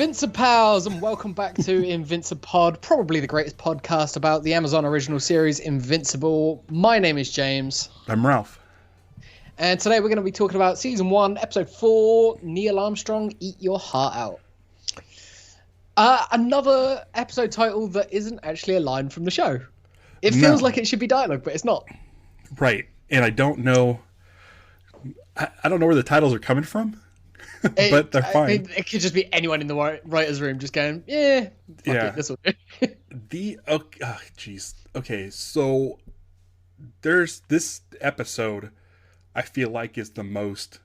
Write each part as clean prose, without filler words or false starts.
Invincipals, and welcome back to Invincipod, probably the greatest podcast about the Amazon original series Invincible. My name is James. I'm Ralph. And today we're going to be talking about Season 1, Episode 4, Neil Armstrong, Eat Your Heart Out. Another episode title that isn't actually a line from the show. It feels like it should be dialogue, but it's not. Right, and I don't know... I don't know where the titles are coming from. But they're fine. It could just be anyone in the writer's room just going, fuck it, this will do. Okay, so there's this episode I feel like is the most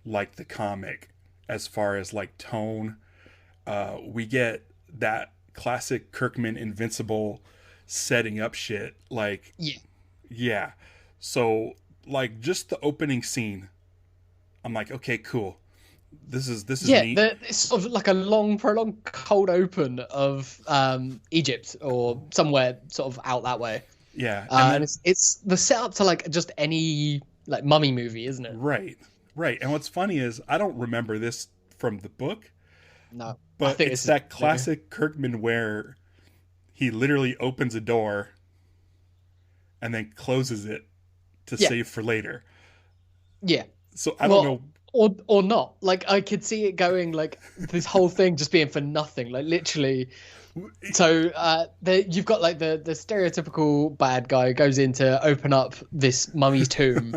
like the comic as far as like tone. We get that classic Kirkman Invincible setting up shit. Like, yeah. So like just the opening scene, I'm like, okay, cool. This is neat. It's sort of like a long, prolonged cold open of Egypt or somewhere sort of out that way. Yeah, and it's the setup to like just any like mummy movie, isn't it? Right. And what's funny is I don't remember this from the book. No, but I think it's that classic Kirkman where he literally opens a door and then closes it to save for later. Yeah. So I don't know. Or not. Like, I could see it going, like, this whole thing just being for nothing. Like, literally. So, you've got, like, the stereotypical bad guy goes in to open up this mummy's tomb.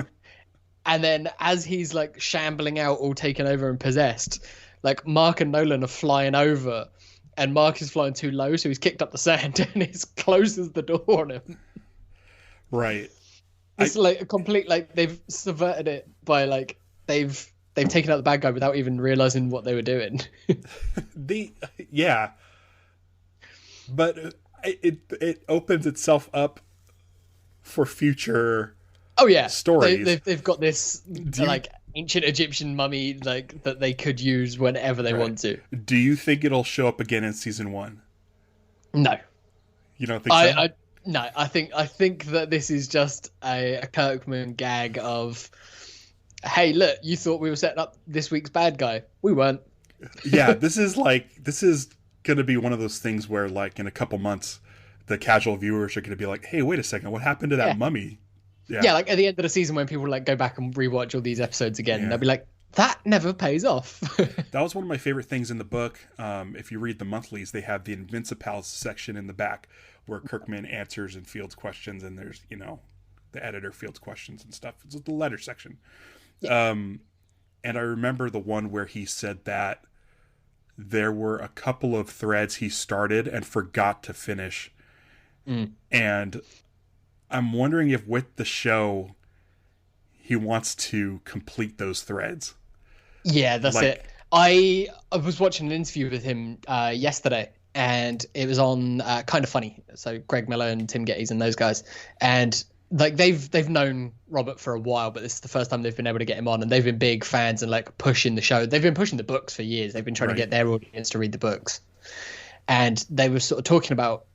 And then as he's, like, shambling out, all taken over and possessed, like, Mark and Nolan are flying over. And Mark is flying too low, so he's kicked up the sand and he closes the door on him. Right. It's, like, a complete, like, they've subverted it by, like, they've taken out the bad guy without even realizing what they were doing. But it opens itself up for future. Oh yeah, stories. They've got this like ancient Egyptian mummy like that they could use whenever they want to. Do you think it'll show up again in season 1? No, you don't think so? No, I think that this is just a Kirkman gag of, hey, look, you thought we were setting up this week's bad guy. We weren't. Yeah, this is going to be one of those things where, like, in a couple months, the casual viewers are going to be like, hey, wait a second, what happened to that mummy? Yeah, like at the end of the season when people like go back and rewatch all these episodes again, and they'll be like, that never pays off. That was one of my favorite things in the book. If you read the monthlies, they have the Invincipals section in the back where Kirkman answers and fields questions, and there's, the editor fields questions and stuff. It's the letter section. Yeah. And I remember the one where he said that there were a couple of threads he started and forgot to finish. And I'm wondering if with the show, he wants to complete those threads. Yeah, that's it. I was watching an interview with him yesterday, and it was on Kind of Funny. So Greg Miller and Tim Gettys and those guys. And like they've known Robert for a while, but this is the first time they've been able to get him on, and they've been big fans and like pushing the show. They've been pushing the books for years. They've been trying to get their audience to read the books, and they were sort of talking about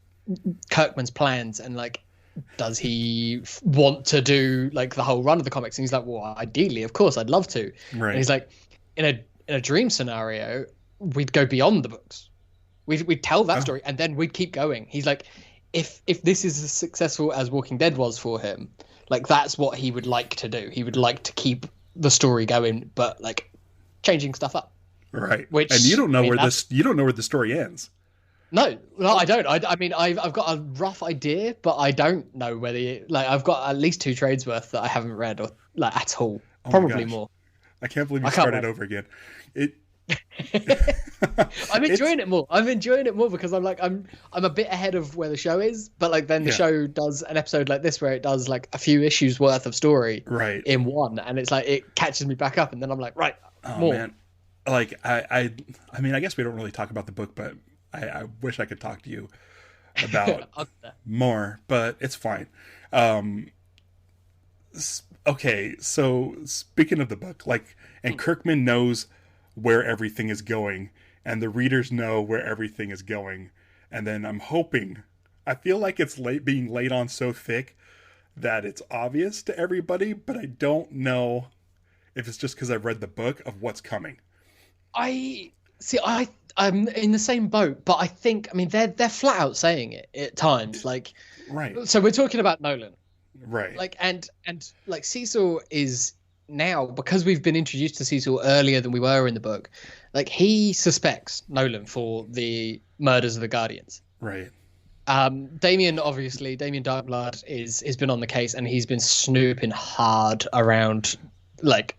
Kirkman's plans and like, does he want to do like the whole run of the comics? And he's like, well, ideally, of course, I'd love to. Right. And he's like, in a dream scenario, we'd go beyond the books. We'd tell that story, and then we'd keep going. He's like, if this is as successful as Walking Dead was for him, like that's what he would like to do. He would like to keep the story going, but like changing stuff up. Right. And you don't know where the story ends. No, I don't. I mean, I've got a rough idea, but I don't know whether I've got at least 2 trades worth that I haven't read or like at all. Probably more. I can't believe you started over again. I'm enjoying it more. I'm enjoying it more because I'm a bit ahead of where the show is, but like then the show does an episode like this where it does like a few issues worth of story in one, and it's like it catches me back up, and then I'm like, right, more. Man. Like I mean, I guess we don't really talk about the book, but I wish I could talk to you about more, but it's fine. Okay, so speaking of the book, like, and Kirkman knows where everything is going, and the readers know where everything is going, and then I'm hoping, I feel like it's being laid on so thick that it's obvious to everybody, but I don't know if it's just because I've read the book of what's coming. I See, I'm in the same boat, but I mean, they're flat out saying it at times. Like, Right. so we're talking about Nolan, Right. like, and like Cecil is now, because we've been introduced to Cecil earlier than we were in the book. Like, he suspects Nolan for the murders of the Guardians. Right. Damien Darkblood has been on the case, and he's been snooping hard around, like,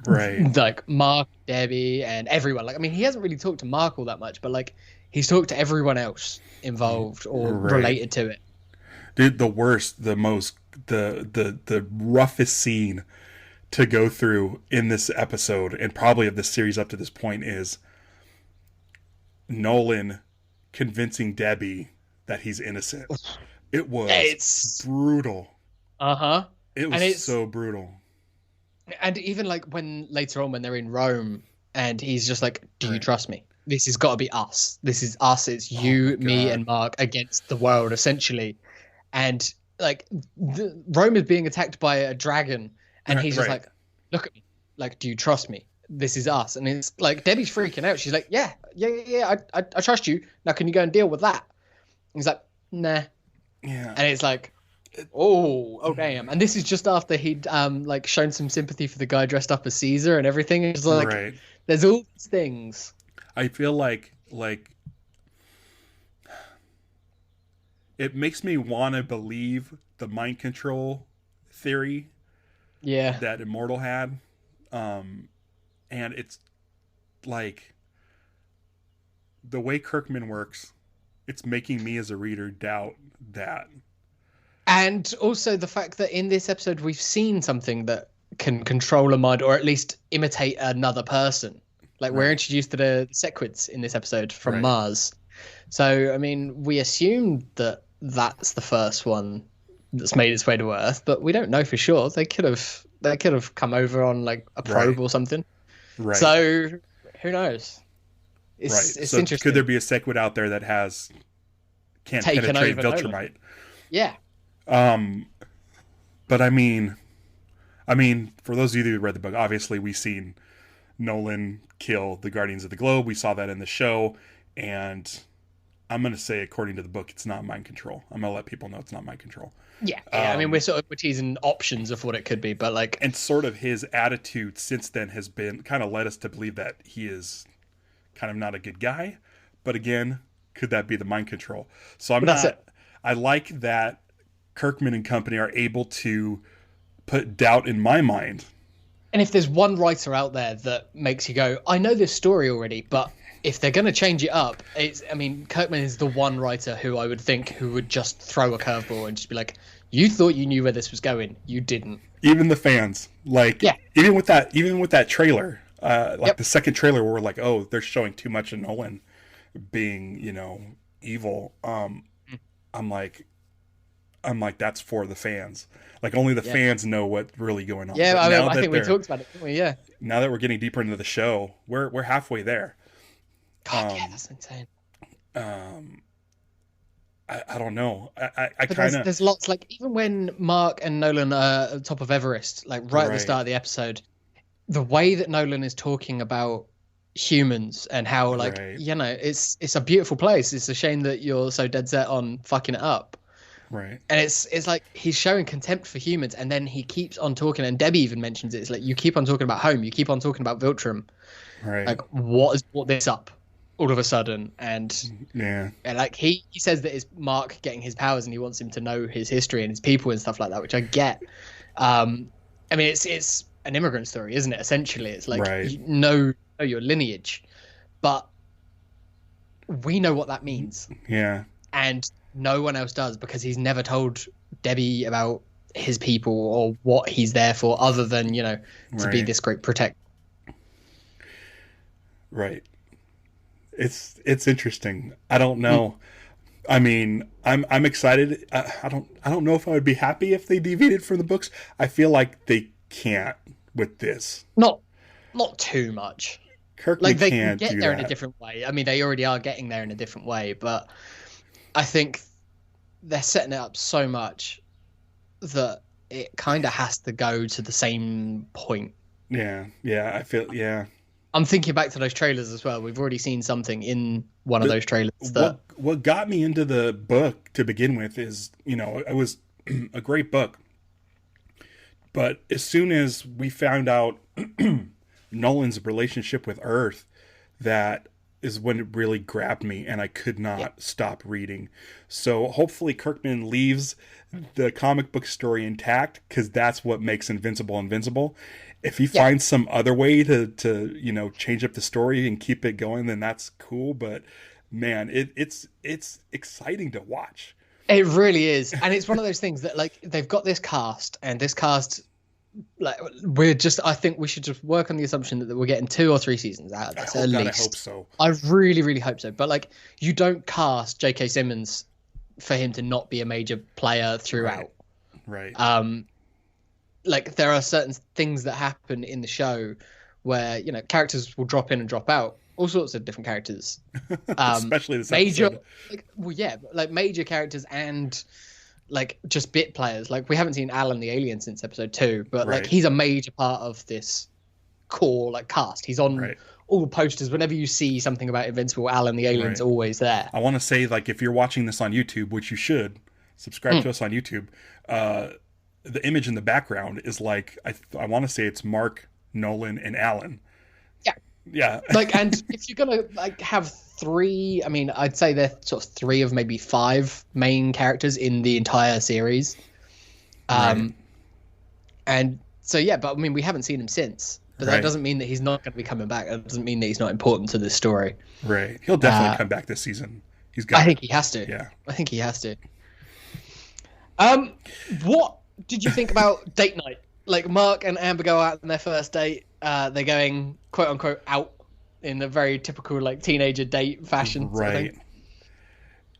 Right. like Mark, Debbie, and everyone. Like, I mean, he hasn't really talked to Mark all that much, but like, he's talked to everyone else involved or related to it. Dude, the worst, the most, the roughest scene to go through in this episode, and probably of this series up to this point, is Nolan convincing Debbie that he's innocent. It was brutal. It was so brutal. And even like when later on, when they're in Rome, and he's just like, "Do you trust me? This has got to be us. This is us. It's you, me, and Mark against the world, essentially." And like, Rome is being attacked by a dragon, and he's just like, "Look at me. Like, do you trust me? This is us." And it's like, Debbie's freaking out. She's like, "Yeah. I trust you. Now, can you go and deal with that?" And he's like, "Nah." Yeah. And it's like, oh damn. And this is just after he'd like shown some sympathy for the guy dressed up as Caesar and everything. It's like, there's all these things. I feel like it makes me want to believe the mind control theory that Immortal had. And it's like, the way Kirkman works, it's making me as a reader doubt that. And also the fact that in this episode we've seen something that can control a mind, or at least imitate another person. Like, we're introduced to the Sequids in this episode from Mars. So, I mean, we assumed that that's the first one that's made its way to Earth, but we don't know for sure. They could have come over on like a probe or something. Right. So, who knows? It's so interesting. Could there be a Sequid out there that can't penetrate Viltrumite? Yeah. But I mean, for those of you who read the book, obviously we've seen Nolan kill the Guardians of the Globe. We saw that in the show, and I'm going to say, according to the book, it's not mind control. I'm going to let people know it's not mind control. Yeah. I mean, we're teasing options of what it could be, but like, and sort of his attitude since then has been kind of led us to believe that he is kind of not a good guy. But again, could that be the mind control? So I like that Kirkman and company are able to put doubt in my mind. And if there's one writer out there that makes you go, I know this story already, but if they're going to change it up, Kirkman is the one writer who I would think who would just throw a curveball and just be like, you thought you knew where this was going. You didn't. Even the fans, like, even with that trailer, the second trailer where we're like, oh, they're showing too much of Nolan being, evil. I'm like, that's for the fans. Like, only the fans know what's really going on. Yeah, I think we talked about it, didn't we? Yeah. Now that we're getting deeper into the show, we're halfway there. God, that's insane. I don't know. I kind of. There's lots, like, even when Mark and Nolan are at the top of Everest, like right at the start of the episode, the way that Nolan is talking about humans and how, like, it's a beautiful place. It's a shame that you're so dead set on fucking it up. Right. And it's like he's showing contempt for humans, and then he keeps on talking, and Debbie even mentions it. It's like, you keep on talking about home, you keep on talking about Viltrum. Right. Like, what has brought this up all of a sudden? And like he says that it's Mark getting his powers, and he wants him to know his history and his people and stuff like that, which I get. I mean, it's an immigrant story, isn't it? Essentially, it's like, you know your lineage, but we know what that means. Yeah. And no one else does, because he's never told Debbie about his people or what he's there for, other than, to be this great protector. Right. It's interesting. I don't know. I mean, I'm excited. I don't know if I would be happy if they deviated from the books. I feel like they can't with this. Not too much. Kirkman like, they can get do there that in a different way. I mean, they already are getting there in a different way, but I think they're setting it up so much that it kind of has to go to the same point. Yeah. I feel. Yeah. I'm thinking back to those trailers as well. We've already seen something in one of those trailers. What got me into the book to begin with is, it was a great book. But as soon as we found out Nolan's relationship with Earth, that is when it really grabbed me, and I could not stop reading. So hopefully Kirkman leaves the comic book story intact, because that's what makes Invincible. If he finds some other way to change up the story and keep it going, then that's cool. But man, it's exciting to watch. It really is. And it's one of those things that, like, they've got this cast, and this cast, like, I think we should just work on the assumption that we're getting 2 or 3 seasons out of this, at least. I hope so. I really, really hope so. But, like, you don't cast J.K. Simmons for him to not be a major player throughout. Right. Like, there are certain things that happen in the show where, characters will drop in and drop out. All sorts of different characters, especially this major, major characters and like just bit players. Like, we haven't seen Alan the alien since episode 2, but like he's a major part of this core like cast. He's on all the posters. Whenever you see something about Invincible, Alan the alien's always there. I want to say, like, if you're watching this on YouTube, which you should, subscribe to us on YouTube. The image in the background is like I want to say it's Mark, Nolan, and Alan. Yeah. Like, and if you're gonna like have 3, I mean, I'd say they're sort of 3 of maybe 5 main characters in the entire series. And so but I mean, we haven't seen him since. But that doesn't mean that he's not going to be coming back. That doesn't mean that he's not important to this story. Right. He'll definitely come back this season. He's got. I think he has to. Yeah. I think he has to. What did you think about date night? Like, Mark and Amber go out on their first date. They're going quote unquote out in a very typical like teenager date fashion. Right.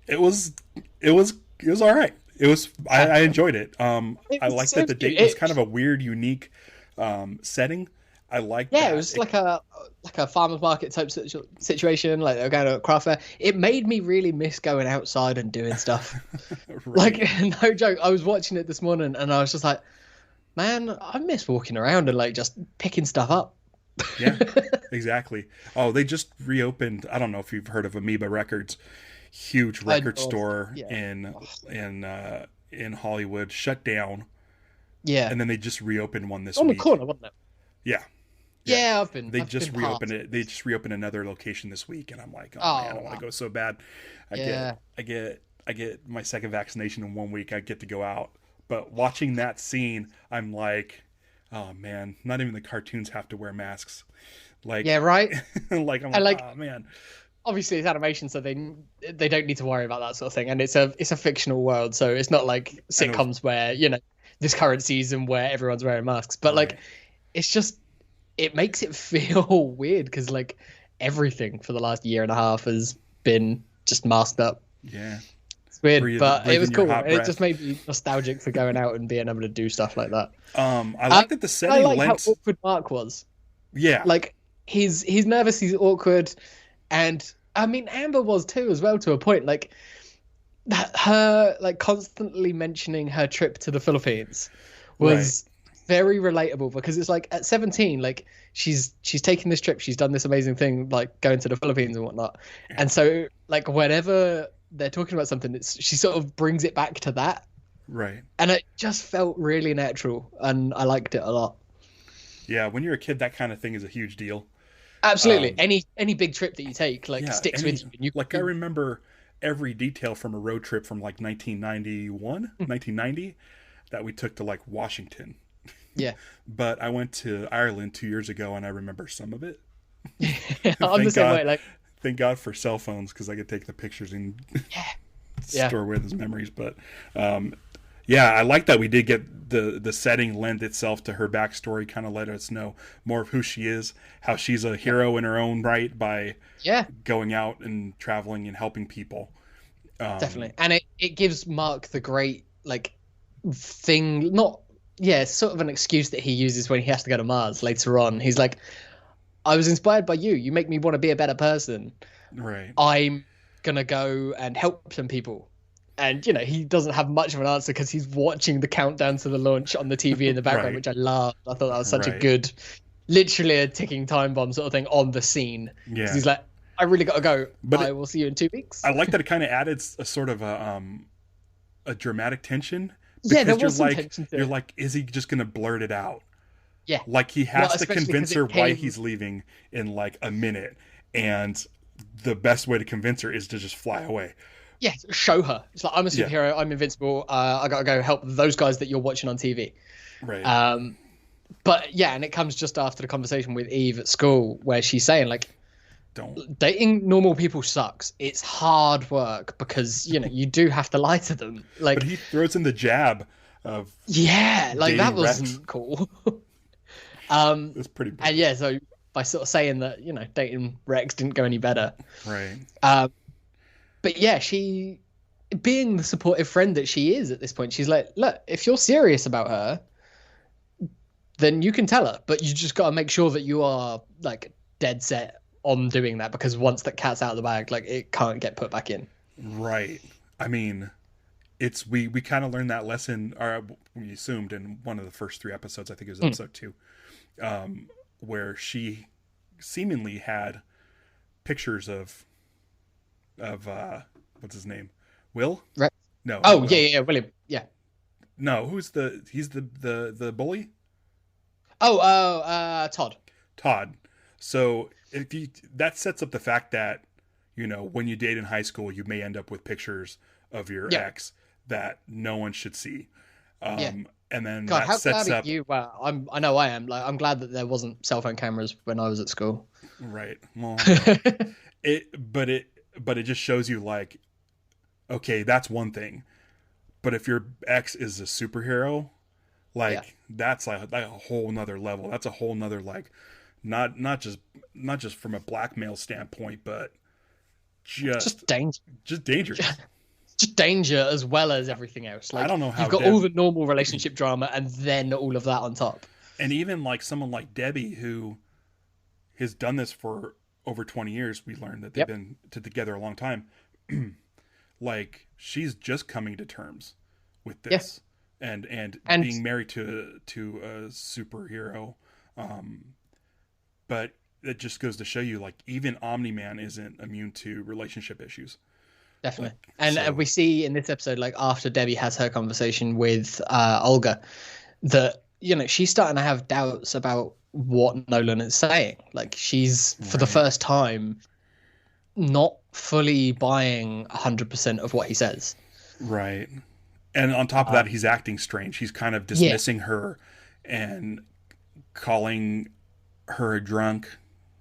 It was all right. It was. I enjoyed it. I liked that the date was kind of a weird, unique setting. I liked. Yeah, it was like a farmer's market type situation. Like, they're going to a craft fair. It made me really miss going outside and doing stuff. Like, no joke. I was watching it this morning and I was just like, man, I miss walking around and like just picking stuff up. Yeah, exactly. Oh, they just reopened. I don't know if you've heard of Amoeba Records, huge record store in Hollywood, shut down. Yeah, and then they just reopened one this week. On the corner, wasn't it? Yeah, I've been. They just reopened it. They just reopened another location this week, and I'm like, man, I want to go so bad. I get my second vaccination in 1 week. I get to go out. But watching that scene, I'm like, oh man, not even the cartoons have to wear masks. Like, yeah, right. Like, I'm like, oh man. Obviously, it's animation, so they don't need to worry about that sort of thing, and it's a fictional world, so it's not like sitcoms where this current season where everyone's wearing masks. But like, it's just, it makes it feel weird because like everything for the last year and a half has been just masked up. Yeah. Weird, but it was cool. It just made me nostalgic for going out and being able to do stuff like that. I like that the setting how awkward Mark was. Yeah, like he's nervous, he's awkward, and I mean Amber was too as well to a point. Like her like constantly mentioning her trip to the Philippines was very relatable because it's like at 17, like she's taken this trip, she's done this amazing thing, like going to the Philippines and whatnot, and so like whenever they're talking about something, she sort of brings it back to that. Right. And it just felt really natural, and I liked it a lot. Yeah, when you're a kid, that kind of thing is a huge deal. Absolutely. Any big trip that you take, like, sticks with you. I remember every detail from a road trip from, like, 1990, that we took to, like, Washington. Yeah. But I went to Ireland 2 years ago, and I remember some of it. I'm the same way, like... Thank God for cell phones because I could take the pictures and store with as memories. But I like that we did get the setting lend itself to her backstory, kind of let us know more of who she is, how she's a hero in her own right by going out and traveling and helping people. Definitely. And it gives Mark the great like thing, sort of an excuse that he uses when he has to go to Mars later on. He's like, I was inspired by you. You make me want to be a better person. Right. I'm going to go and help some people. And, he doesn't have much of an answer because he's watching the countdown to the launch on the TV in the background, which I loved. I thought that was such a good literally a ticking time bomb sort of thing on the scene. Yeah. He's like, I really got to go. But I will see you in 2 weeks. I like that it kind of added a sort of a dramatic tension. Yeah, there Because was some tension to you're it. like, is he just going to blurt it out? Yeah. Like he has to Especially convince 'cause her it why came- he's leaving in like a minute. And the best way to convince her is to just fly away. Yeah, show her. It's like, I'm a Yeah. superhero. I'm invincible. I got to go help those guys that you're watching on TV. Right. But yeah, and it comes just after the conversation with Eve at school where she's saying like, Don't. dating normal people sucks. It's hard work because, you know, you do have to lie to them. Like, But he throws in the jab of yeah, like that dating Rex. wasn't cool. It's pretty big. And yeah, so by sort of saying that, you know, dating Rex didn't go any better. Right. But yeah, she, being the supportive friend that she is at this point, she's like, look, if you're serious about her, then you can tell her, but you just got to make sure that you are like dead set on doing that, because once that cat's out of the bag, like it can't get put back in. Right. I mean, it's we kind of learned that lesson, or we assumed in one of the first 3 episodes. I think it was episode 2, where she seemingly had pictures of what's his name, Will? Right. No. Oh, Will. yeah, William. Yeah. No, he's the bully? Todd. Todd. So that sets up the fact that, you know, when you date in high school, you may end up with pictures of your ex that no one should see. And then God, that how sets glad up. you? I know I am. Like, I'm glad that there wasn't cell phone cameras when I was at school. Right. Well, but it just shows you like, okay, that's one thing. But if your ex is a superhero, like that's like a whole nother level. That's a whole nother, like, not just from a blackmail standpoint, but just danger. Just dangerous. Just danger as well as everything else. Like, I don't know how you've got all the normal relationship drama and then all of that on top. And even like someone like Debbie, who has done this for over 20 years, we learned that they've been together a long time. Like, she's just coming to terms with this, and being married to a superhero. But it just goes to show you, like, even Omni-Man isn't immune to relationship issues. Definitely. And we see in this episode, like, after Debbie has her conversation with Olga, that, you know, she's starting to have doubts about what Nolan is saying. Like, she's, for the first time, not fully buying 100% of what he says. Right. And on top of that, he's acting strange. He's kind of dismissing her and calling her a drunk,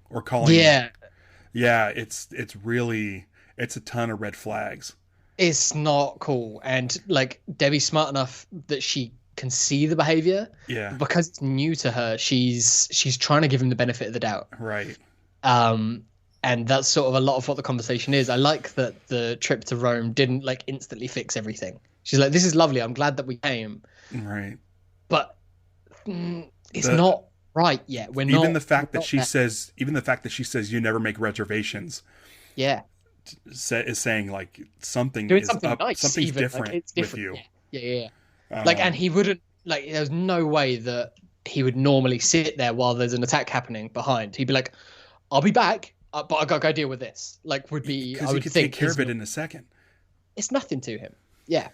or calling... Yeah, it's really... It's a ton of red flags. It's not cool. And, like, Debbie's smart enough that she can see the behavior. Yeah. Because it's new to her, she's trying to give him the benefit of the doubt. Right. And that's sort of a lot of what the conversation is. I like that the trip to Rome didn't, like, instantly fix everything. She's like, this is lovely. I'm glad that we came. Right. But it's not right yet. We're not. Even the fact that she says, you never make reservations. Yeah. Is saying, like, something doing is something up, nice, something's even. different, like, it's different with you. Yeah. Like, and he wouldn't, like, there's no way that he would normally sit there while there's an attack happening behind. He'd be like, I'll be back, but I gotta go deal with this. Like, would be, because I would he could think, take care of it in a second. It's nothing to him. Yeah.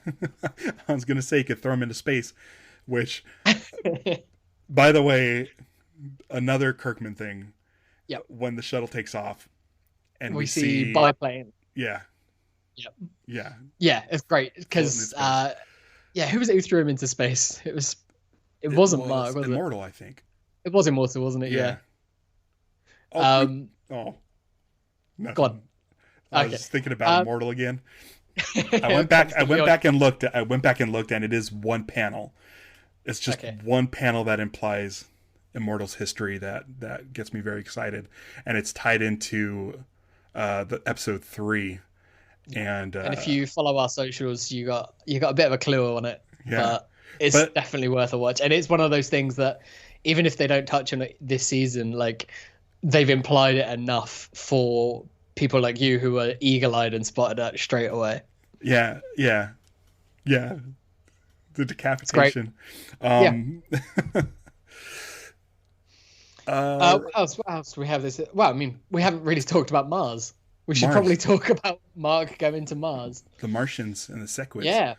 I was gonna say he could throw him into space, which, by the way, another Kirkman thing. Yeah. When the shuttle takes off, and we see biplane. Yeah. Yep. Yeah. Yeah, it's great because who was it who threw him into space? It wasn't Mark, was Immortal, I think. It was Immortal, wasn't it? Yeah. Nothing. Go on. I was thinking about Immortal again. I went back and looked, and it is one panel. It's just one panel that implies Immortal's history that gets me very excited, and it's tied into the episode 3. And if you follow our socials, you got a bit of a clue on it. Yeah. But it's definitely worth a watch. And it's one of those things that even if they don't touch on it this season, like, they've implied it enough for people like you who are eagle-eyed and spotted it straight away. Yeah. The decapitation. Yeah. What else do we have this? Well, I mean, we haven't really talked about Mars. We should Mars. probably talk about Mark going to Mars. The Martians and the Sequids. Yeah.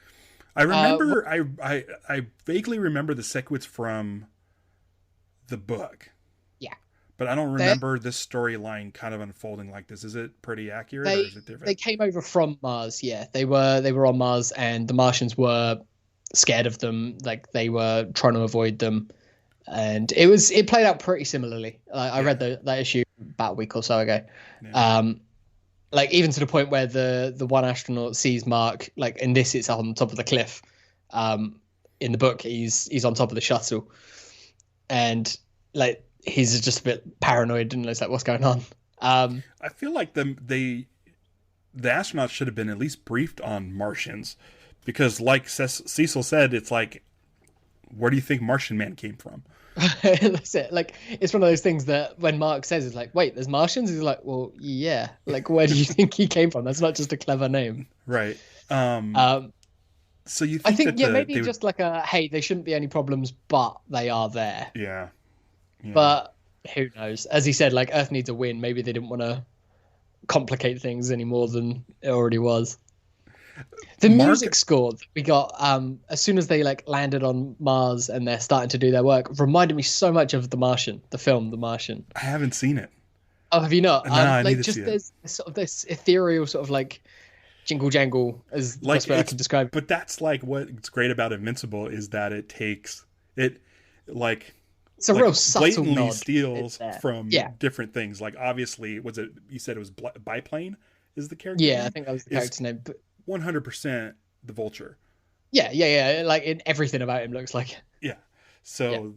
I remember. I vaguely remember the Sequids from the book. Yeah. But I don't remember this storyline kind of unfolding like this. Is it pretty accurate, or is it different? They came over from Mars. Yeah, they were on Mars, and the Martians were scared of them. Like, they were trying to avoid them, and it played out pretty similarly. I read that issue about a week or so ago. Yeah. Like, even to the point where the one astronaut sees Mark, like, in this it's on top of the cliff. In the book he's on top of the shuttle, and like, he's just a bit paranoid and it's like, what's going on? I feel like the astronauts should have been at least briefed on Martians, because like Cecil said, it's like, where do you think Martian Man came from? That's it. Like, it's one of those things that when Mark says, it's like, wait, there's Martians? He's like, well, yeah. Like, where do you think he came from? That's not just a clever name. Right. So you think I think, maybe just like hey, there shouldn't be any problems, but they are there. Yeah. But who knows? As he said, like, Earth needs a win. Maybe they didn't want to complicate things any more than it already was. The music score that we got as soon as they like landed on Mars and they're starting to do their work reminded me so much of The Martian, the film The Martian. I haven't seen it. Oh, have you not? No, I like, need to just see there's sort of this ethereal sort of like jingle jangle, as the best way I can describe it. But that's like what's great about Invincible, is that it takes it like, it's a real subtle blatantly nod steals from different things. Like, obviously, you said it was Biplane is the character? Yeah, I think that was the character's name. But 100% the Vulture. Yeah. Like, in everything about him looks like. Yeah. So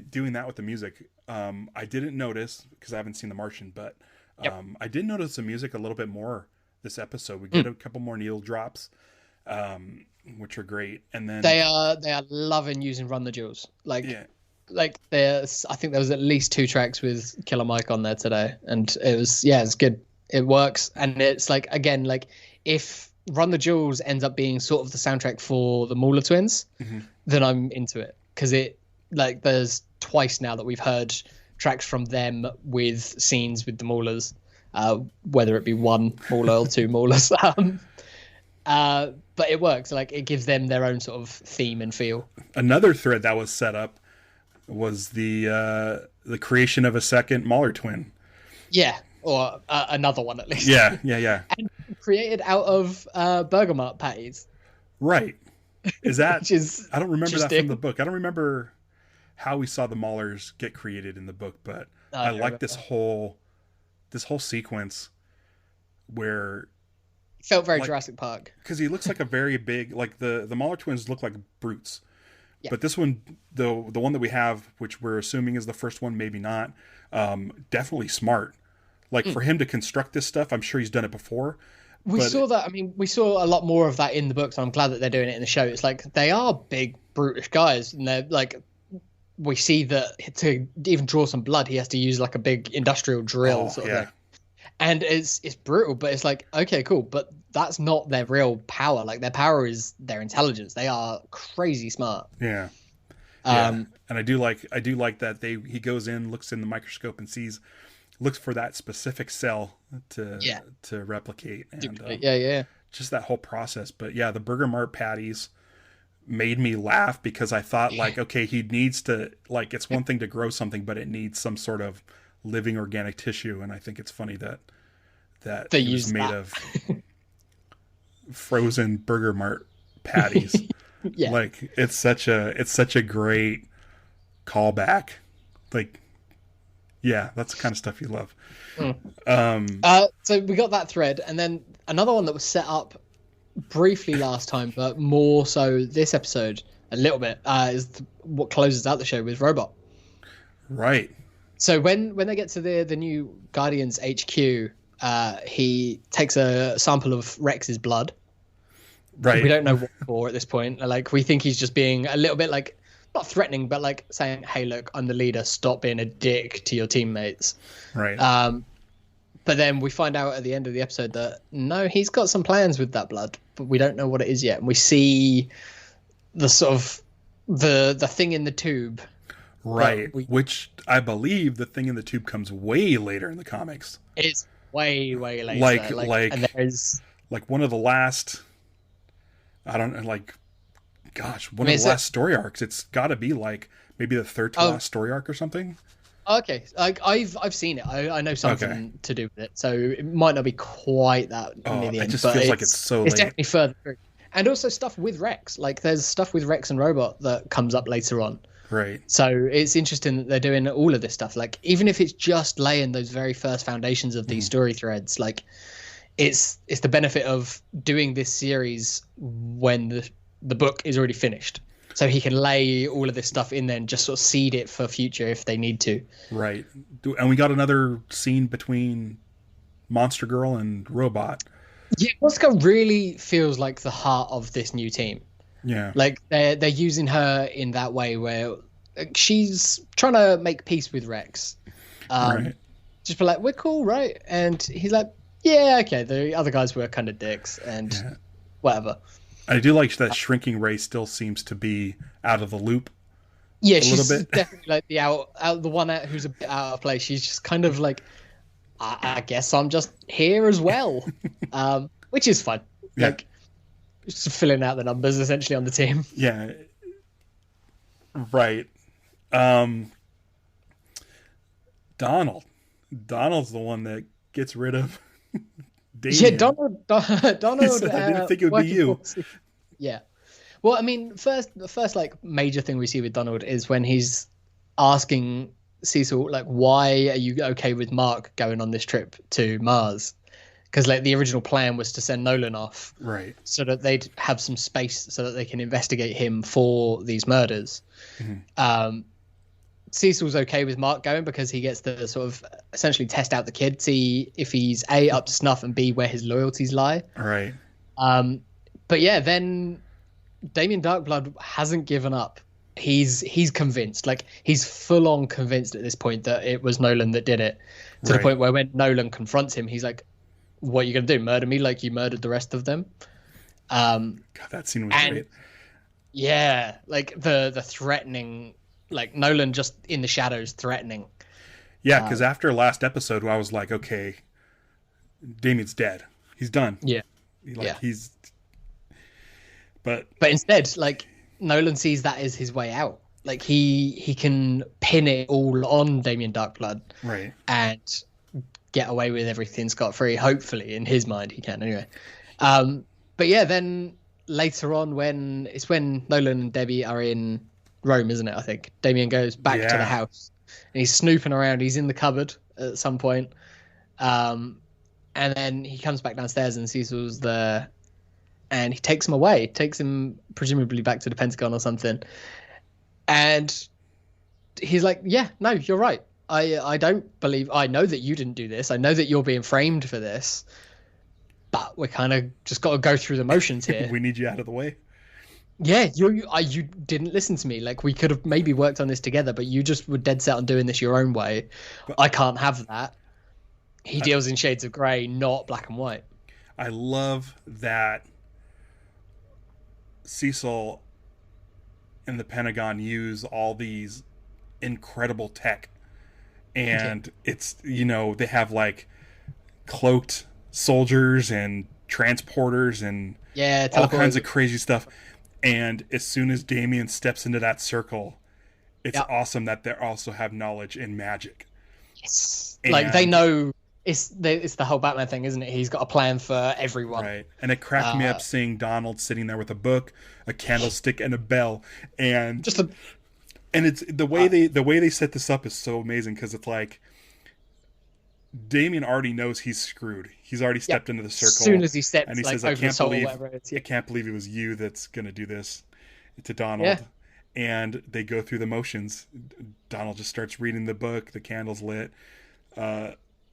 doing that with the music, I didn't notice because I haven't seen The Martian, but I did notice the music a little bit more this episode. We get a couple more needle drops, which are great, and then they are loving using Run the Jewels. Like, like, I think there was at least 2 tracks with Killer Mike on there today, and it's good. It works, and it's like, again, like, if Run the Jewels ends up being sort of the soundtrack for the Mauler twins, then I'm into it, because there's twice now that we've heard tracks from them with scenes with the Maulers, whether it be one Mauler or 2 Maulers. But it works. Like, it gives them their own sort of theme and feel. Another thread that was set up was the creation of a second Mauler twin. Yeah. Or another one, at least. Yeah. And created out of Burger Mart patties. Right. Is that... I don't remember that from the book. I don't remember how we saw the Maulers get created in the book, but I like this whole sequence where... It felt very Jurassic Park. Because he looks like a very big... Like, the Mauler twins look like brutes. Yeah. But this one, the one that we have, which we're assuming is the first one, maybe not, definitely smart. Like, for him to construct this stuff, I'm sure he's done it before. We saw that. I mean, we saw a lot more of that in the books. So I'm glad that they're doing it in the show. It's like, they are big, brutish guys. And they're like, we see that to even draw some blood, he has to use like a big industrial drill sort of thing. And it's brutal, but it's like, okay, cool. But that's not their real power. Like, their power is their intelligence. They are crazy smart. Yeah. And I do like that he goes in, looks in the microscope and looks for that specific cell to replicate, and just that whole process. But the Burger Mart patties made me laugh, because I thought, like, okay, he needs to, like, it's one thing to grow something, but it needs some sort of living organic tissue, and I think it's funny that they use made of frozen Burger Mart patties. Like, it's such a great callback. Like, that's the kind of stuff you love. So we got that thread, and then another one that was set up briefly last time, but more so this episode a little bit, is what closes out the show with Robot. Right. So when they get to the new Guardians HQ, he takes a sample of Rex's blood. Right. We don't know what for at this point. Like, we think he's just being a little bit, like, not threatening, but like saying, hey, look, I'm the leader, stop being a dick to your teammates. Right. But then we find out at the end of the episode that no, he's got some plans with that blood, but we don't know what it is yet. And we see the sort of the thing in the tube. Right. Which I believe the thing in the tube comes way later in the comics. It's way later. And there's like one of the last. I don't know. Like, gosh, one of the last story arcs. It's got to be like maybe the third to last story arc or something. Okay, like I've seen it. I know something to do with it, so it might not be quite that near the end. It just feels like it's so late. It's definitely further through. And also stuff with Rex. Like there's stuff with Rex and Robot that comes up later on. Right. So it's interesting that they're doing all of this stuff. Like even if it's just laying those very first foundations of these story threads, like it's the benefit of doing this series when the book is already finished. So he can lay all of this stuff in there and just sort of seed it for future if they need to. Right. And we got another scene between Monster Girl and Robot. Yeah, Monster Girl really feels like the heart of this new team. Yeah. Like they're using her in that way where she's trying to make peace with Rex. Right. Just be like, we're cool, right? And he's like, yeah, okay. The other guys were kind of dicks and whatever. I do like that Shrinking Ray still seems to be out of the loop. Yeah, she's definitely like the one who's a bit out of place. She's just kind of like, I guess I'm just here as well, which is fun. Yeah. Like, just filling out the numbers essentially on the team. Yeah. Right. Donald's the one that gets rid of Damien. Yeah, Donald. I didn't think it would be you. Yeah. Well, I mean, the first like major thing we see with Donald is when he's asking Cecil, like, why are you okay with Mark going on this trip to Mars? Because like the original plan was to send Nolan off, right, so that they'd have some space so that they can investigate him for these murders. Mm-hmm. Cecil's okay with Mark going because he gets to sort of essentially test out the kid, see if he's A, up to snuff, and B, where his loyalties lie. Right. But yeah, then Damien Darkblood hasn't given up. He's convinced, like he's full on convinced at this point that it was Nolan that did it, to the point where when Nolan confronts him, he's like, what are you going to do? Murder me like you murdered the rest of them? God, that scene was great. Yeah, like the threatening, like Nolan just in the shadows threatening. Yeah, because after last episode, I was like, okay, Damien's dead. He's done. Yeah. He's... But instead, like, Nolan sees that as his way out. Like, he can pin it all on Damien Darkblood. Right. And get away with everything scot-free. Hopefully, in his mind, he can anyway. But yeah, then later on, when Nolan and Debbie are in Rome, isn't it? I think Damien goes back to the house and he's snooping around. He's in the cupboard at some point, and then he comes back downstairs and Cecil's there, and he takes him away. Takes him presumably back to the Pentagon or something, and he's like, "Yeah, no, you're right. I don't believe. I know that you didn't do this. I know that you're being framed for this, but we're kind of just got to go through the motions here. We need you out of the way." Yeah, you didn't listen to me. Like, we could have maybe worked on this together, but you just were dead set on doing this your own way. But I can't have that. He deals in shades of grey, not black and white. I love that Cecil and the Pentagon use all these incredible tech. And it's, they have like cloaked soldiers and transporters and all kinds of crazy stuff. And as soon as Damien steps into that circle, it's awesome that they also have knowledge in magic. Yes. Like, they know it's the whole Batman thing, isn't it? He's got a plan for everyone. Right. And it cracked me up seeing Donald sitting there with a book, a candlestick, and a bell. And and it's the way they set this up is so amazing, because it's like Damien already knows he's screwed. He's already stepped into the circle. As soon as he steps, and he says, I can't believe it was you that's going to do this to Donald. Yeah. And they go through the motions. Donald just starts reading the book. The candle's lit.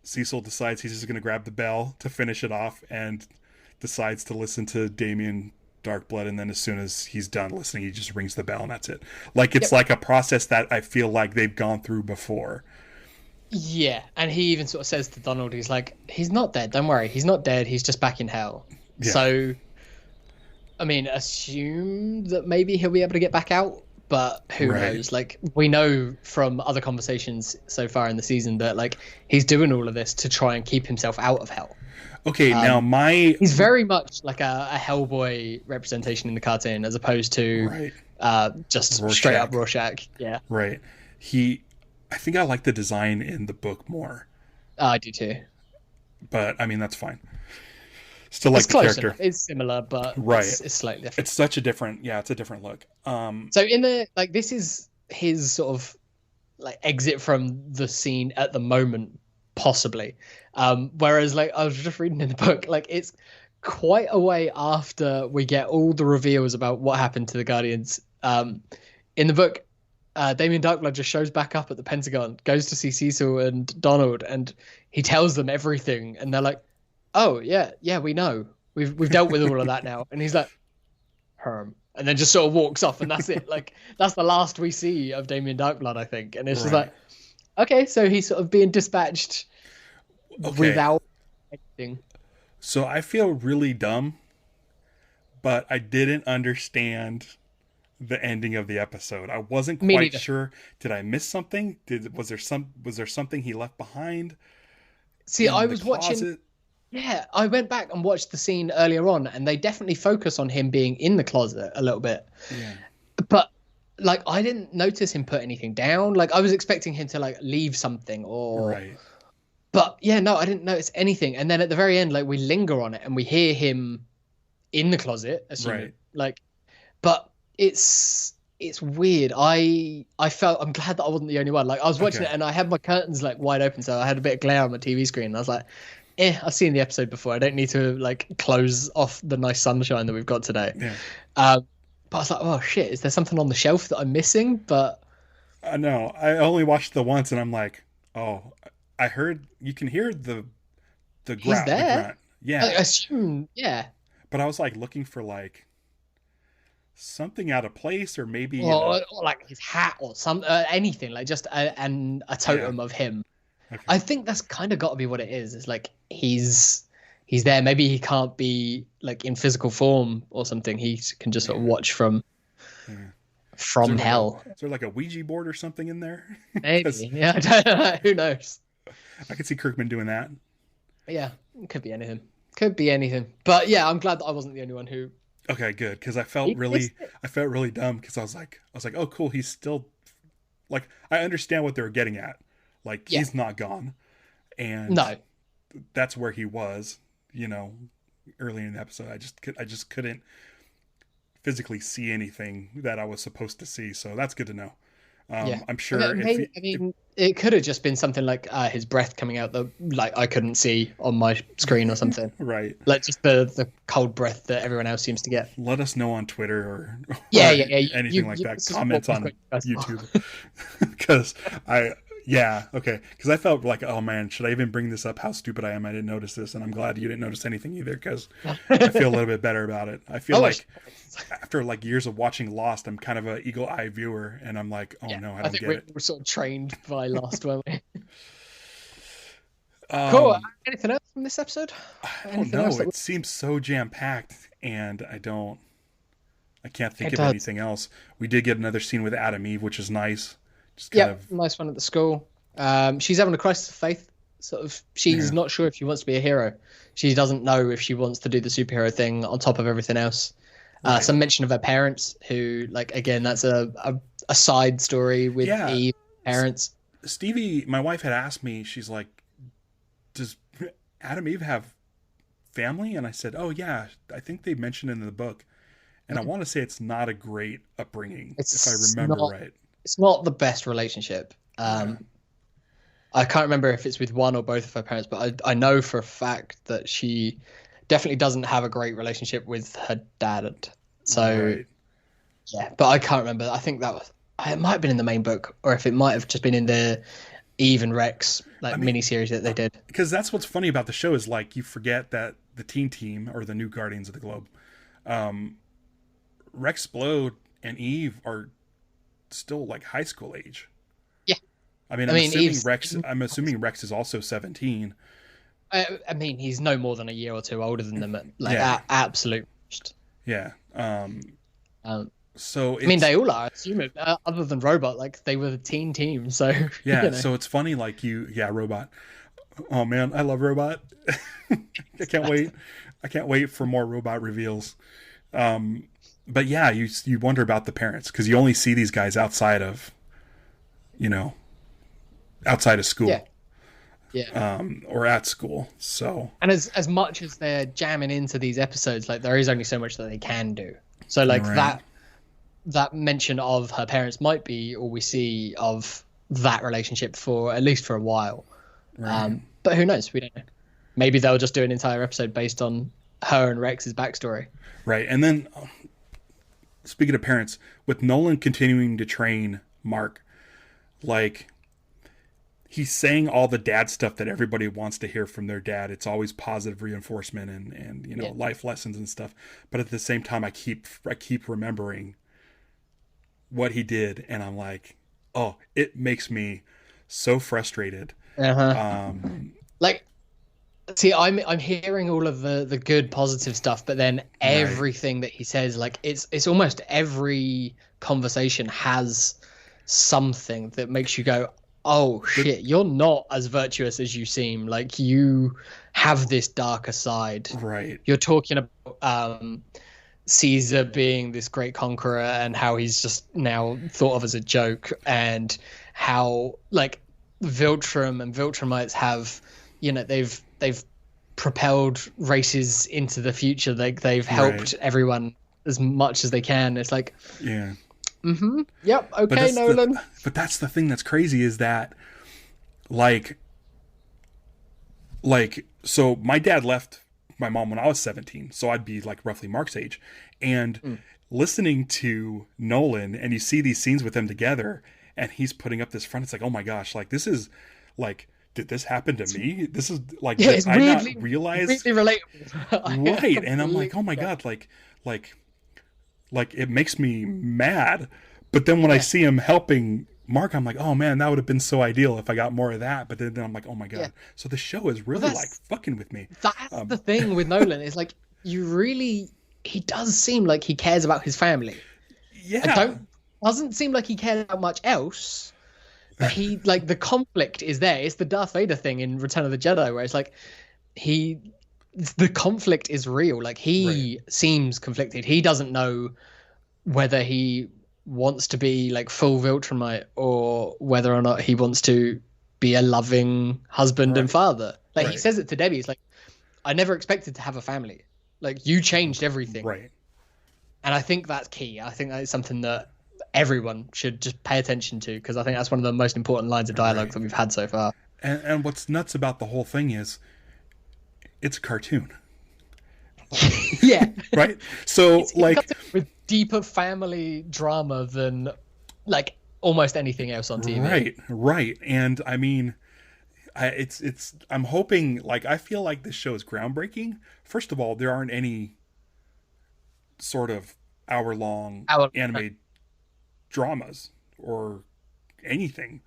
Cecil decides he's just going to grab the bell to finish it off, and decides to listen to Damien Darkblood. And then as soon as he's done listening, he just rings the bell, and that's it. Like, it's like a process that I feel like they've gone through before. Yeah, and he even sort of says to Donald, he's like, he's not dead, don't worry, he's not dead, he's just back in hell. Yeah. So, I mean, assume that maybe he'll be able to get back out, but who Right. knows? Like, we know from other conversations so far in the season that like he's doing all of this to try and keep himself out of hell. Okay, now He's very much like a Hellboy representation in the cartoon, as opposed to right. just Rorschach. straight up Rorschach. Yeah, Right. I think I like the design in the book more, I do too. but I mean that's fine. Still like It's the close character. enough. It's similar, but Right. it's slightly different. It's such a different, it's a different look. So in the like, this is his sort of like exit from the scene at the moment, possibly. Whereas like I was just reading in the book, like it's quite a way after we get all the reveals about what happened to the Guardians. In the book, Damien Darkblood just shows back up at the Pentagon, goes to see Cecil and Donald, and he tells them everything, and they're like, "Oh yeah, we know. We've dealt with all of that now." And he's like, "Herm," and then just sort of walks off, and that's it. Like that's the last we see of Damien Darkblood, I think. And it's just like, okay, so he's sort of being dispatched without anything. So I feel really dumb, but I didn't understand the ending of the episode. I wasn't quite sure. Did I miss something? Was there something he left behind? See, I was watching. Yeah, I went back and watched the scene earlier on, and they definitely focus on him being in the closet a little bit. Yeah. But like, I didn't notice him put anything down. Like, I was expecting him to like leave something or. Right. But yeah, no, I didn't notice anything. And then at the very end, like we linger on it and we hear him in the closet, assuming. Right. Like, but it's weird. I'm glad that I wasn't the only one. Like I was watching it and I had my curtains like wide open, so I had a bit of glare on my TV screen. And I was like, I've seen the episode before. I don't need to like close off the nice sunshine that we've got today. Yeah. But I was like, oh shit, is there something on the shelf that I'm missing? But no, I only watched the once, and I'm like, oh, I heard you can hear the he's there. The grunt. Yeah, I assume, yeah. But I was like looking for like something out of place, or maybe or like his hat or some anything, like just a totem of him. Okay. I think that's kind of got to be what it is. It's like he's there. Maybe he can't be like in physical form or something. He can just sort of watch from hell. Is there like a Ouija board or something in there? Maybe. Yeah, I don't know. Who knows? I could see Kirkman doing that. Yeah, it could be anything. But yeah, I'm glad that I wasn't the only one who. Okay, good, because I felt really dumb because I was like, oh, cool. He's still like, I understand what they were getting at. Like he's not gone, and that's where he was. Early in the episode, I just couldn't physically see anything that I was supposed to see. So that's good to know. I'm sure. It could have just been something like his breath coming out that like I couldn't see on my screen or something. Right. Like just the cold breath that everyone else seems to get. Let us know on Twitter or anything like that. Comments on YouTube. Because because I felt like, oh man, should I even bring this up? How stupid I am! I didn't notice this, and I'm glad you didn't notice anything either, because I feel a little bit better about it. I feel like after like years of watching Lost, I'm kind of an eagle-eye viewer, and I'm like, oh no, I don't get it. We're sort of trained by Lost, weren't we? Cool. Anything else from this episode? I don't know. It seems so jam-packed, and I can't think of anything else. We did get another scene with Adam Eve, which is nice. Nice one at the school. She's having a crisis of faith. Sort of, she's not sure if she wants to be a hero. She doesn't know if she wants to do the superhero thing on top of everything else. Some mention of her parents, who, like, again, that's a side story with Eve's parents. Stevie, my wife, had asked me, she's like, does Adam Eve have family? And I said, oh yeah, I think they mentioned it in the book. And I want to say it's not a great upbringing, if I remember right. It's not the best relationship. I can't remember if it's with one or both of her parents, but I know for a fact that she definitely doesn't have a great relationship with her dad. So, but I can't remember. I think it might have been in the main book, or if it might have just been in the Eve and Rex miniseries that they did. Because that's what's funny about the show is like you forget that the teen team, or the new Guardians of the Globe, Rex Splode and Eve are still like high school age. Yeah. I'm assuming Rex is also 17. I mean, he's no more than a year or two older than them at absolute. Yeah. So I mean, they all are. I assume it, other than Robot, like they were the teen team. So yeah, you know. so it's funny, like Robot. Oh man, I love Robot. I can't wait. I can't wait for more Robot reveals. But yeah, you wonder about the parents because you only see these guys outside of, outside of school. Yeah. Yeah. Or at school. So. And as much as they're jamming into these episodes, like there is only so much that they can do. So like that mention of her parents might be all we see of that relationship for at least for a while. Right. But who knows? We don't know. Maybe they'll just do an entire episode based on her and Rex's backstory. Right. And then, speaking of parents, with Nolan continuing to train Mark, like, he's saying all the dad stuff that everybody wants to hear from their dad. It's always positive reinforcement and life lessons and stuff. But at the same time, I keep remembering what he did, and I'm like, oh, it makes me so frustrated. Like, see, I'm hearing all of the good positive stuff, but then everything that he says, like it's almost every conversation has something that makes you go, oh shit, you're not as virtuous as you seem. Like you have this darker side. Right. You're talking about Caesar being this great conqueror and how he's just now thought of as a joke, and how like Viltrum and Viltrumites have, they've propelled races into the future. Like they've helped everyone as much as they can. It's like, yeah. Mm-hmm. Yep. Okay, Nolan. But that's the thing that's crazy is that, so my dad left my mom when I was 17, so I'd be like roughly Mark's age, and listening to Nolan, and you see these scenes with them together, and he's putting up this front. It's like, oh my gosh, like this is like, did this happen to me? This is like, did I not realize? Really relatable. Right, and I'm like, oh my god, like it makes me mad. But then when I see him helping Mark, I'm like, oh man, that would have been so ideal if I got more of that. But then I'm like, oh my god. Yeah. So the show is really like fucking with me. That's the thing with Nolan is like, he does seem like he cares about his family. Yeah. Doesn't seem like he cares about much else. But he, like, the conflict is there. It's the Darth Vader thing in Return of the Jedi where it's like, the conflict is real. Like he seems conflicted. He doesn't know whether he wants to be like full Viltrumite or whether or not he wants to be a loving husband and father. Like he says it to Debbie. It's like, I never expected to have a family. Like you changed everything. Right. And I think that's key. I think that's something that everyone should just pay attention to, because I think that's one of the most important lines of dialogue that we've had so far. And what's nuts about the whole thing is it's a cartoon. Yeah. Right? So it's like with deeper family drama than like almost anything else on TV. Right. And I mean, I'm hoping, like, I feel like this show is groundbreaking. First of all, there aren't any sort of hour-long anime dramas or anything.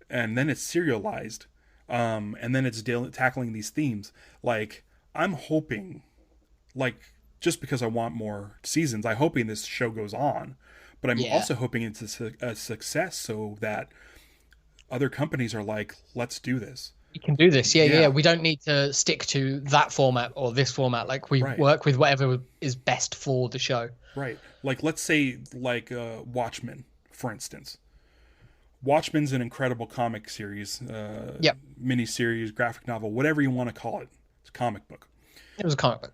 And then it's serialized. And then it's tackling these themes. Like, I'm hoping, like, just because I want more seasons, I'm hoping this show goes on. But I'm also hoping it's a success so that other companies are like, let's do this. We can do this. Yeah. We don't need to stick to that format or this format. Like, we work with whatever is best for the show. Right. Like, let's say, like, Watchmen, for instance. Watchmen's an incredible comic series, mini-series, graphic novel, whatever you want to call it. It's a comic book. It was a comic book.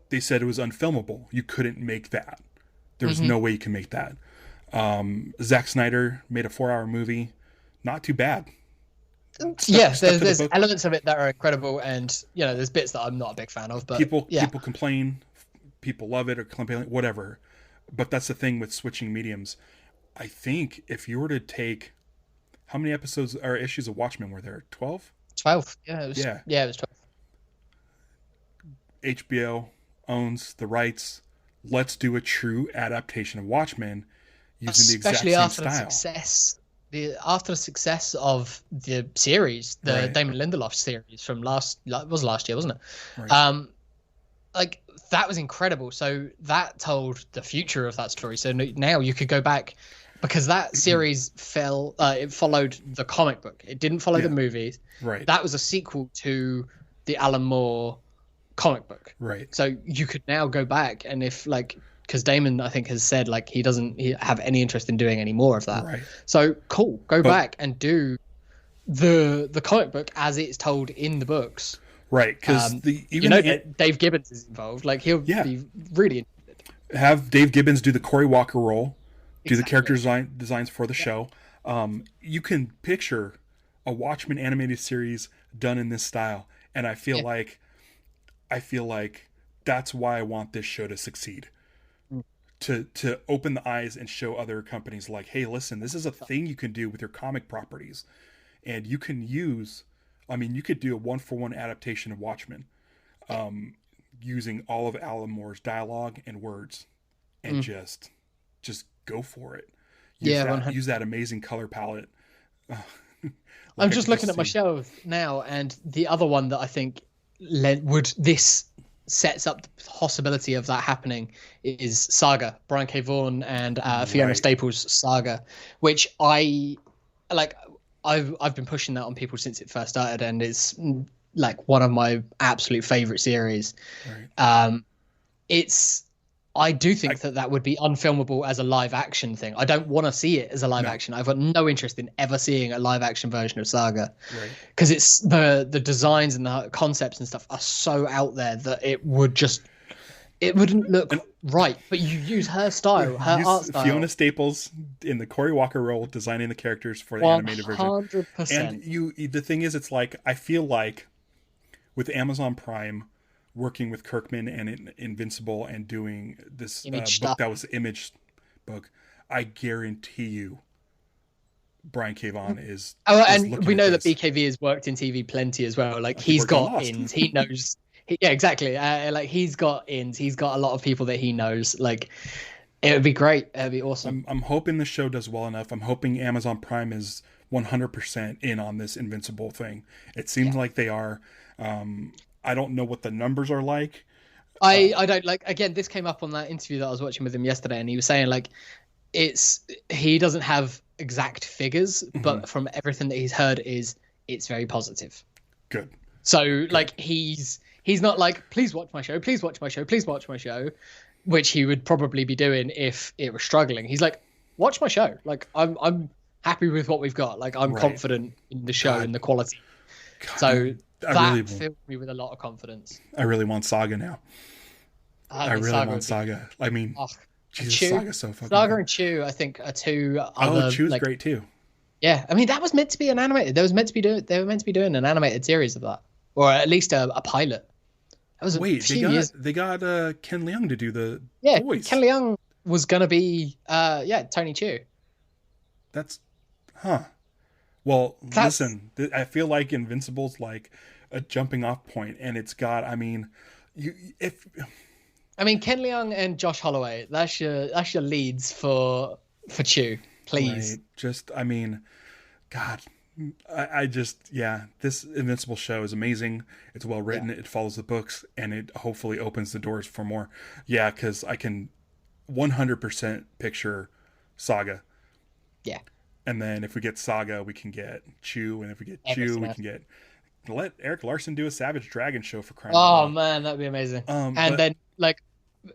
They said it was unfilmable. You couldn't make that. There was no way you can make that. Zack Snyder made a 4-hour movie. Not too bad. There's elements of it that are incredible, and there's bits that I'm not a big fan of. But people complain, people love it or complain, whatever. But that's the thing with switching mediums. I think if you were to take, how many episodes or issues of Watchmen were there? 12? 12. Yeah, it was 12. HBO owns the rights. Let's do a true adaptation of Watchmen using the exact same style. After the success of the series, the Damon Lindelof series from last year, wasn't it? Right. like that was incredible. So that told the future of that story. So now you could go back, because that series it followed the comic book. It didn't follow the movies. Right. That was a sequel to the Alan Moore comic book. Right. So you could now go back, and if like, because Damon I think has said like he doesn't have any interest in doing any more of that. Right. So cool, go back and do the comic book as it's told in the books. Right, because Dave Gibbons is involved. Like he'll be really interested. Have Dave Gibbons do the Cory Walker role, do the character designs for the show. You can picture a Watchmen animated series done in this style, and I feel like that's why I want this show to succeed. To open the eyes and show other companies like, hey, listen, this is a thing you can do with your comic properties, and you can use. I mean, you could do a 1-for-1 adaptation of Watchmen, using all of Alan Moore's dialogue and words, and just go for it. Use that amazing color palette. I'm just looking at my shelf now, and the other one that I think this sets up the possibility of that happening is Saga, Brian K. Vaughan and Fiona Staples' Saga, which I like. I've been pushing that on people since it first started, and it's like one of my absolute favorite series. Right. I do think that would be unfilmable as a live action thing. I don't want to see it as a live action. I've got no interest in ever seeing a live action version of Saga, because it's the designs and the concepts and stuff are so out there that it wouldn't look right. But you use her style, art style. Fiona Staples in the Cory Walker role, designing the characters for the animated version. 100%. And the thing is, it's like, I feel like with Amazon Prime working with Kirkman and Invincible and doing this book that was the Image book, I guarantee you Brian K. Vaughan is. Oh, and we know that BKV has worked in TV plenty as well. Like he's got ins. He knows. Yeah, exactly. Like he's got ins. He's got a lot of people that he knows. Like it would be great. It would be awesome. I'm hoping the show does well enough. I'm hoping Amazon Prime is 100% in on this Invincible thing. It seems like they are. I don't know what the numbers are like. I don't like. Again, this came up on that interview that I was watching with him yesterday, and he was saying like he doesn't have exact figures, but from everything that he's heard it's very positive. Good. So like he's not like, please watch my show, please watch my show, please watch my show, which he would probably be doing if it was struggling. He's like, watch my show. Like I'm happy with what we've got. Like I'm confident in the show and the quality. So that filled me with a lot of confidence. I really want Saga now. I really want Saga. I mean, Jesus, Saga's so fucking Saga good. and Chew, I think, are two other. Oh, Chew's great too. Yeah, I mean that was meant to be an animated. They were meant to be doing an animated series of that, or at least a pilot. That was they got Ken Leung to do the voice. Ken Leung was gonna be Tony Chew. Well, listen, I feel like Invincible's like a jumping off point, and it's got. I mean, Ken Leung and Josh Holloway. That's your leads for Chew, please. Right. Just, I mean, God, I just, this Invincible show is amazing. It's well written. It follows the books, and it hopefully opens the doors for more. Yeah, because I can 100% picture Saga. Yeah. And then if we get Saga, we can get Chew, and if we get Chew, we can let Eric Larson do a Savage Dragon show for crying out loud. Oh man, that'd be amazing. Then like,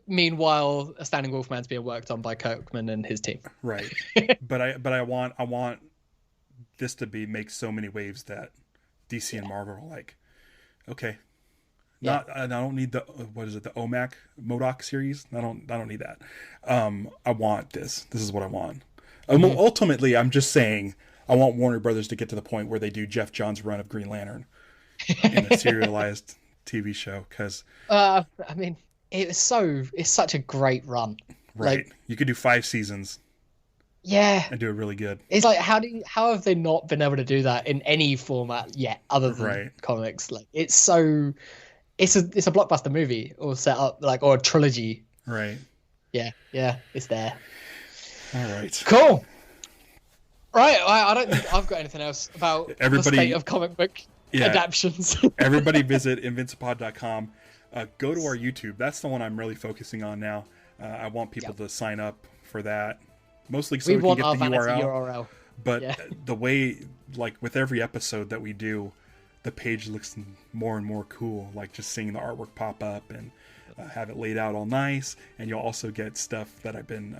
meanwhile, A Standing Wolfman's being worked on by Kirkman and his team. Right. but I want this to make so many waves that DC and Marvel are like, okay. I don't need the the MODOK series. I don't need that. I want this. This is what I want. Ultimately, I'm just saying I want Warner Brothers to get to the point where they do Jeff Johns' run of Green Lantern in a serialized TV show, because it's such a great run. Right. Like, you could do 5 seasons. Yeah. And do it really good. It's like, how have they not been able to do that in any format yet other than comics? Like it's a blockbuster movie or set up or a trilogy. Right. Yeah, it's there. All right. Cool. Right, I don't think I've got anything else about the state of comic book adaptations. Everybody visit Invincipod.com. go to our YouTube. That's the one I'm really focusing on now. I want people to sign up for that, mostly so we can get the URL. But the way, like with every episode that we do, the page looks more and more cool. Like just seeing the artwork pop up and have it laid out all nice. And you'll also get stuff that I've been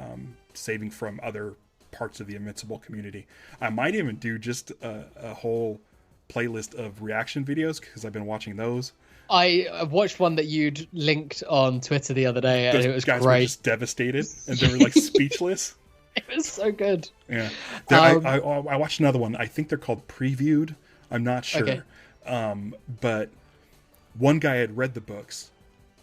saving from other parts of the Invincible community. I might even do just a whole playlist of reaction videos because I've been watching those. I watched one that you'd linked on Twitter the other day, and it was guys great. Were just devastated, and they were like speechless. It was so good. Yeah, I watched another one. I think they're called Previewed. I'm not sure, but one guy had read the books,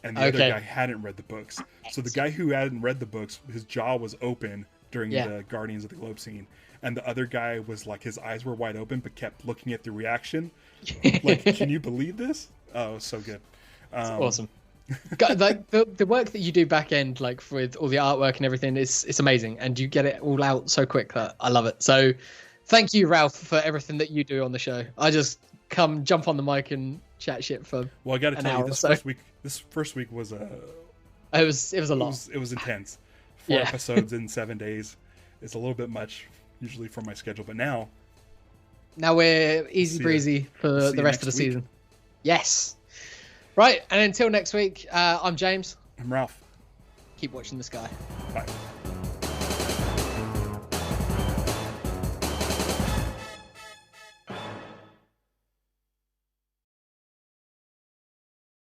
and the other guy hadn't read the books. So the guy who hadn't read the books, his jaw was open during the Guardians of the Globe scene, and the other guy was like his eyes were wide open, but kept looking at the reaction. Like, can you believe this? Oh, so good. It's awesome. Like the work that you do back end, like with all the artwork and everything, it's amazing, and you get it all out so quick that I love it. So thank you, Ralph, for everything that you do on the show. I just jump on the mic and chat shit for I got to tell you, this first week was it was a lot. It was intense. 4 episodes in 7 days. It's a little bit much usually for my schedule, but now we're easy breezy for the rest of the season. Yes. Right, and until next week, I'm James. I'm Ralph. Keep watching the sky. Bye.